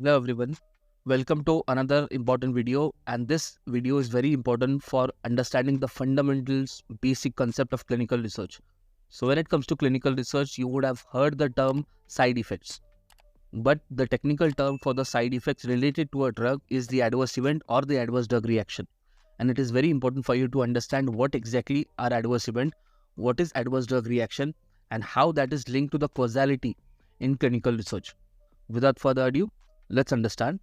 Hello everyone, welcome to another important video, and this video is very important for understanding the fundamentals, basic concept of clinical research. So when it comes to clinical research, you would have heard the term side effects, but the technical term for the side effects related to a drug is the adverse event or the adverse drug reaction. And it is very important for you to understand what exactly are adverse event, what is adverse drug reaction, and how that is linked to the causality in clinical research. Without further ado, let's understand.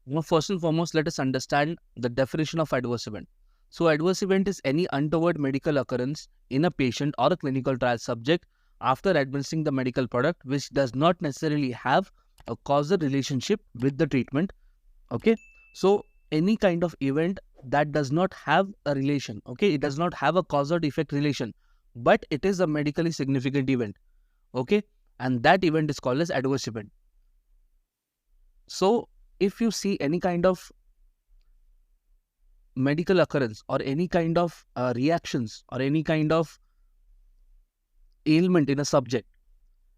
Now, first and foremost, let us understand the definition of adverse event. So, adverse event is any untoward medical occurrence in a patient or a clinical trial subject after administering the medical product which does not necessarily have a causal relationship with the treatment. Okay, so any kind of event that does not have a relation, okay, it does not have a causal effect relation, but it is a medically significant event, okay, and that event is called as adverse event. So if you see any kind of medical occurrence or any kind of reactions or any kind of ailment in a subject,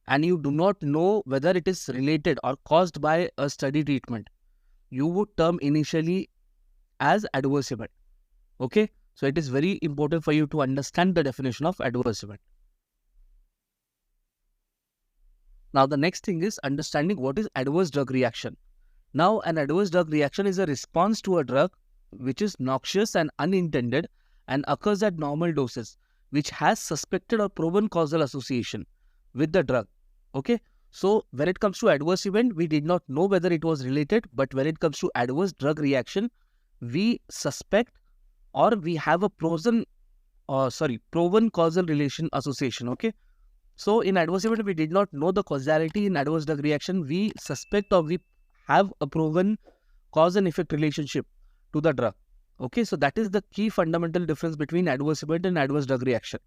and you do not know whether it is related or caused by a study treatment, you would term initially as adverse event. Okay, so it is very important for you to understand the definition of adverse event. Now, the next thing is understanding what is adverse drug reaction. Now, an adverse drug reaction is a response to a drug which is noxious and unintended and occurs at normal doses, which has suspected or proven causal association with the drug. Okay, so when it comes to adverse event, we did not know whether it was related, but when it comes to adverse drug reaction, we suspect or we have a proven causal relation association. Okay, so in adverse event, we did not know the causality. In adverse drug reaction, we suspect or we have a proven cause and effect relationship to the drug. Okay, so that is the key fundamental difference between adverse event and adverse drug reaction.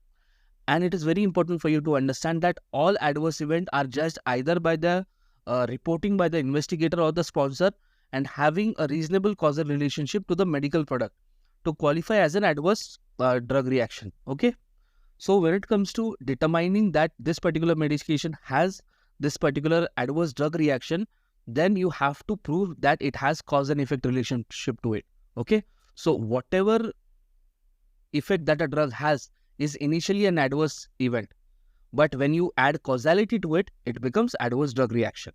And it is very important for you to understand that all adverse events are judged either by the reporting by the investigator or the sponsor and having a reasonable causal relationship to the medical product to qualify as an adverse drug reaction. Okay, so when it comes to determining that this particular medication has this particular adverse drug reaction, then you have to prove that it has cause and effect relationship to it. Okay, so whatever effect that a drug has is initially an adverse event, but when you add causality to it, it becomes adverse drug reaction.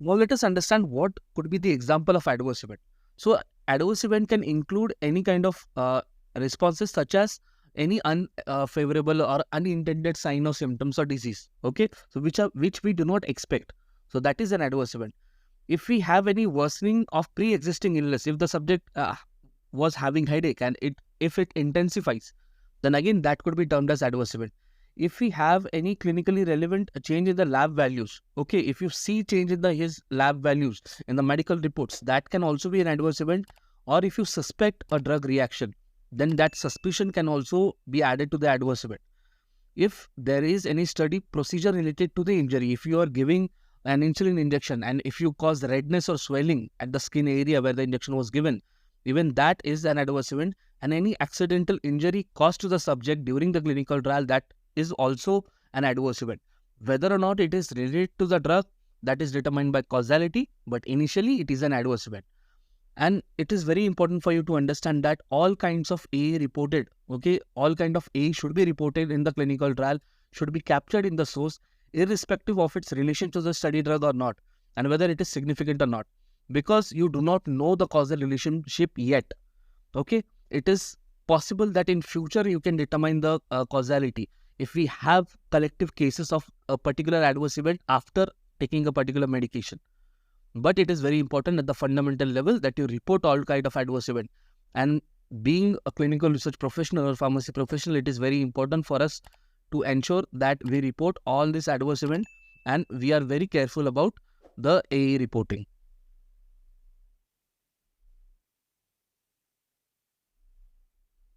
Now let us understand what could be the example of adverse event. So adverse event can include any kind of responses such as any unfavorable or unintended sign or symptoms or disease. Okay, so which we do not expect. So that is an adverse event. If we have any worsening of pre-existing illness, if the subject was having headache and if it intensifies, then again that could be termed as adverse event. If we have any clinically relevant change in the lab values, okay, if you see change in his lab values in the medical reports, that can also be an adverse event. Or if you suspect a drug reaction, then that suspicion can also be added to the adverse event. If there is any study procedure related to the injury, if you are giving an insulin injection and if you cause redness or swelling at the skin area where the injection was given, even that is an adverse event. And any accidental injury caused to the subject during the clinical trial, that is also an adverse event. Whether or not it is related to the drug, that is determined by causality, but initially it is an adverse event. And it is very important for you to understand that all kinds of AE reported, okay, all kind of AE should be reported in the clinical trial, should be captured in the source, irrespective of its relation to the study drug or not, and whether it is significant or not, because you do not know the causal relationship yet. Okay, it is possible that in future you can determine the causality if we have collective cases of a particular adverse event after taking a particular medication. But it is very important at the fundamental level that you report all kind of adverse event. And being a clinical research professional or pharmacy professional, it is very important for us to ensure that we report all this adverse event and we are very careful about the AE reporting.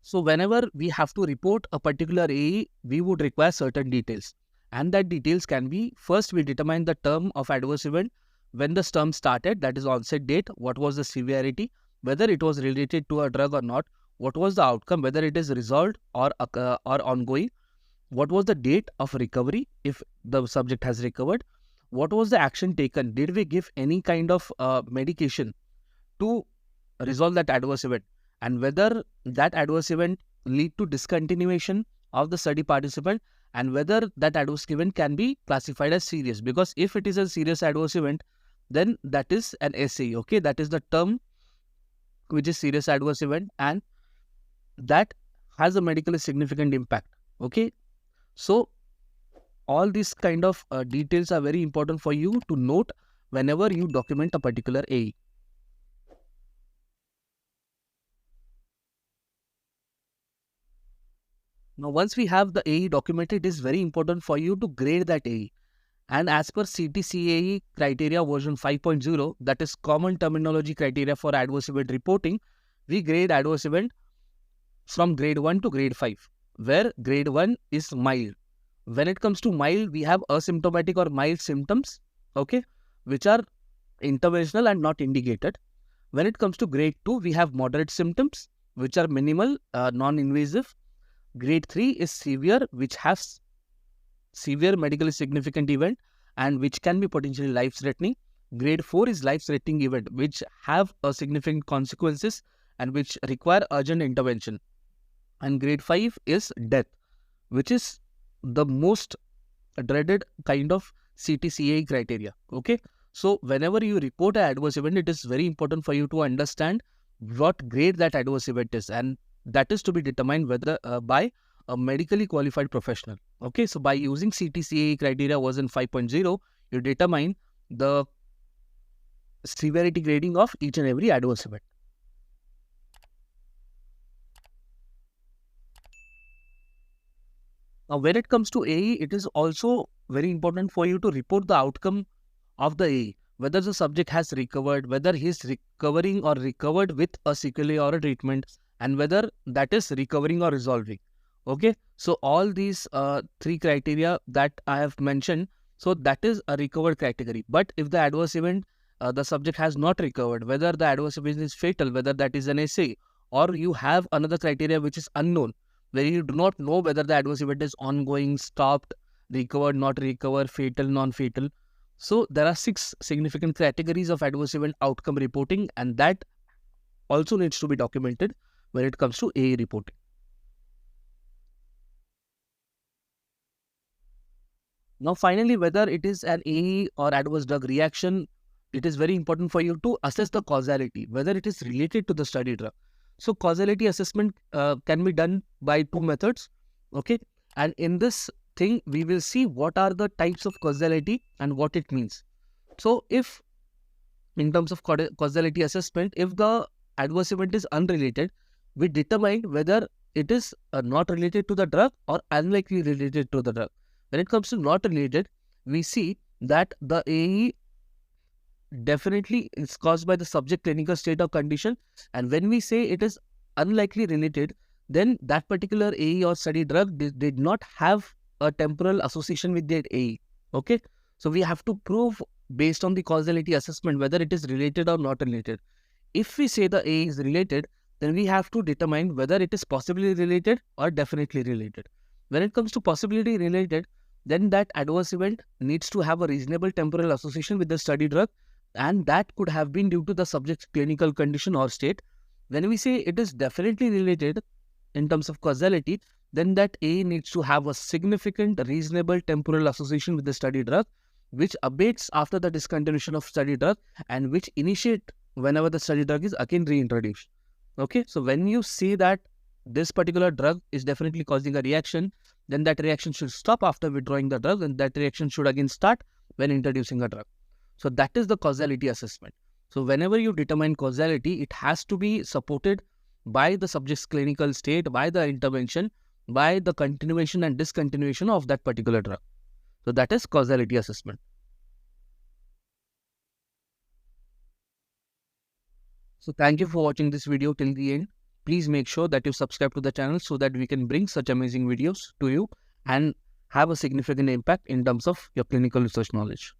So whenever we have to report a particular AE, we would require certain details. And that details can be, first we determine the term of adverse event, when the term started, that is onset date, what was the severity, whether it was related to a drug or not, what was the outcome, whether it is resolved or ongoing, what was the date of recovery if the subject has recovered, what was the action taken, did we give any kind of medication to resolve that adverse event, and whether that adverse event lead to discontinuation of the study participant, and whether that adverse event can be classified as serious, because if it is a serious adverse event, then that is an SAE. Okay, that is the term which is serious adverse event, and that has a medically significant impact. Okay, so all these kind of details are very important for you to note whenever you document a particular AE. Now, once we have the AE documented, it is very important for you to grade that AE. And as per CTCAE criteria version 5.0, that is common terminology criteria for adverse event reporting, we grade adverse event from grade 1 to grade 5, where grade 1 is mild. When it comes to mild, we have asymptomatic or mild symptoms, okay, which are interventional and not indicated. When it comes to grade 2, we have moderate symptoms, which are minimal, non-invasive. Grade 3 is severe, which has severe medically significant event and which can be potentially life-threatening. Grade 4 is life-threatening event, which have a significant consequences and which require urgent intervention. And grade 5 is death, which is the most dreaded kind of CTCAE criteria. Okay, so whenever you report an adverse event, it is very important for you to understand what grade that adverse event is, and that is to be determined whether by a medically qualified professional. Okay, so by using CTCAE criteria version 5.0, you determine the severity grading of each and every adverse event. Now, when it comes to AE, it is also very important for you to report the outcome of the AE, whether the subject has recovered, whether he is recovering or recovered with a sequelae or a treatment, and whether that is recovering or resolving. Okay, so all these three criteria that I have mentioned, so that is a recovered category. But if the adverse event, the subject has not recovered, whether the adverse event is fatal, whether that is an SAE, or you have another criteria which is unknown, where you do not know whether the adverse event is ongoing, stopped, recovered, not recovered, fatal, non-fatal. So there are 6 significant categories of adverse event outcome reporting, and that also needs to be documented when it comes to AE reporting. Now, finally, whether it is an AE or adverse drug reaction, it is very important for you to assess the causality, whether it is related to the study drug. So, causality assessment can be done by 2 methods. Okay, and in this thing, we will see what are the types of causality and what it means. So, if in terms of causality assessment, if the adverse event is unrelated, we determine whether it is not related to the drug or unlikely related to the drug. When it comes to not related, we see that the AE definitely is caused by the subject clinical state or condition, and when we say it is unlikely related, then that particular AE or study drug did not have a temporal association with that AE. Okay, so we have to prove based on the causality assessment whether it is related or not related. If we say the AE is related, then we have to determine whether it is possibly related or definitely related. When it comes to possibility related, then that adverse event needs to have a reasonable temporal association with the study drug, and that could have been due to the subject's clinical condition or state. When we say it is definitely related in terms of causality, then that A needs to have a significant reasonable temporal association with the study drug, which abates after the discontinuation of study drug and which initiate whenever the study drug is again reintroduced. Okay, so when you see that this particular drug is definitely causing a reaction, then that reaction should stop after withdrawing the drug, and that reaction should again start when introducing a drug. So that is the causality assessment. So whenever you determine causality, it has to be supported by the subject's clinical state, by the intervention, by the continuation and discontinuation of that particular drug. So that is causality assessment. So thank you for watching this video till the end. Please make sure that you subscribe to the channel so that we can bring such amazing videos to you and have a significant impact in terms of your clinical research knowledge.